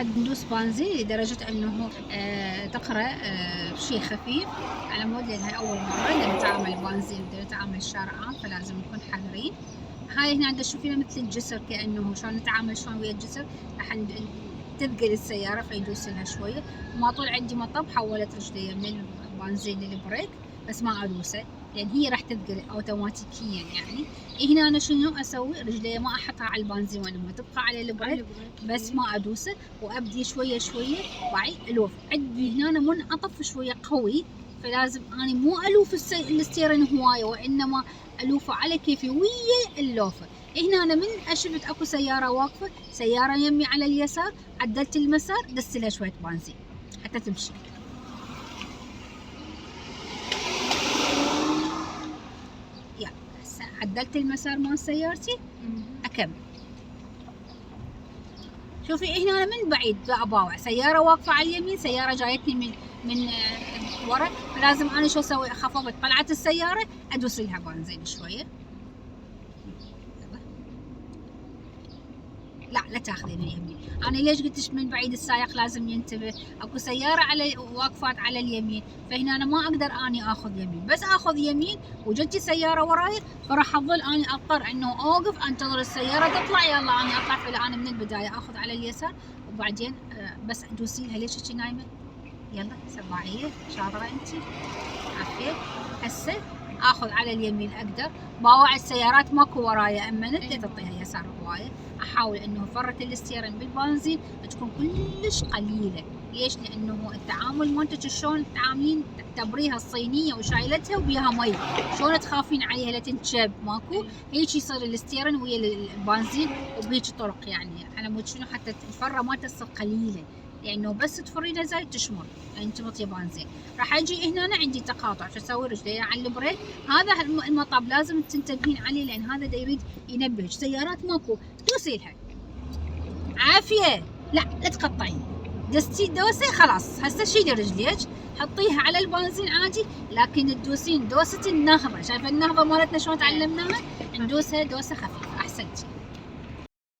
ندوس بنزين لدرجة انه تقرأ شيء خفيف، على مود لانها اول مرة لما نتعامل بنزين نتعامل شارع عام، فلازم نكون حذرين. هاي هنا تشوفينها مثل الجسر، كأنه شلون نتعامل شلون ويا الجسر، راح تثقل السيارة فيدوس لها شوية. ما طول عندي مطب حولت رجلي من البنزين للبريك، بس ما ادوسه لان هي راح تثقل اوتوماتيكيا يعني. هنا انا شنو اسوي؟ رجلي ما احطها على البنزين وانما تبقى على البريك، بس ما ادوسه وابدي شويه شويه وعي الوف. عندي هنا منعطف شويه قوي، فلازم اني مو الوف الستيرن هوايه، وانما الوفه على كيفي ويا اللوفه. هنا أنا من شفت اكو سياره واقفه، سياره يمي على اليسار، عدلت المسار دست لها شويه بنزين حتى تمشي. يلا هسه عدلت المسار مال سيارتي، اكمل. شوفي هنا أنا من بعيد اباوع سياره واقفه على اليمين، سياره جايتني من ورا، فلازم انا شو اسوي؟ خفضت طلعت السياره ادوس لها بنزين شويه. لا تاخذين اليمين. انا ليش قلتش من بعيد السائق لازم ينتبه؟ اكو سياره على واقفات على اليمين، فهنا انا ما اقدر اني اخذ يمين، بس اخذ يمين وجتي سياره وراي فراح اظل اني اضطر انه اوقف انتظر السياره تطلع، يلا اني اطلع. فانا من البدايه اخذ على اليسار وبعدين بس دوسي لها. ليش هيك نايمه؟ يلا سباعيه شاطره انتي، عافيه. هسه اخذ على اليمين اقدر، باوع السيارات ماكو ورايا، امنت تعطيها يسار هوايه. احاول انه فرة الستيرن بالبنزين تكون كلش قليله. ليش؟ لانه التعامل مالتك شلون تعاملين تبريها الصينيه وشايلتها وبيها مي، شلون تخافين عليها لا تنشب؟ ماكو هيك يصير الستيرن ويا البنزين وبهيك طرق يعني، على مود شنو حتى الفره مالته تصير قليله، لانه بس تفرينها زايد تشمر يعني تبطي بنزين. راح اجي هنا أنا عندي تقاطع، شو اسوي؟ رجلي على البريك. هذا المطب لازم تنتبهين عليه، لان هذا دا يريد ينبهك. سيارات ماكو دوسي لها عافيه، لا تقطعين، دستي دوسه خلاص. هسه شيلي رجليك حطيها على البنزين عادي، لكن تدوسين دوسه النهضه. شايفه النهضه مالتنا شلون تعلمناها؟ ندوسها دوسه خفيفه. احسنتي.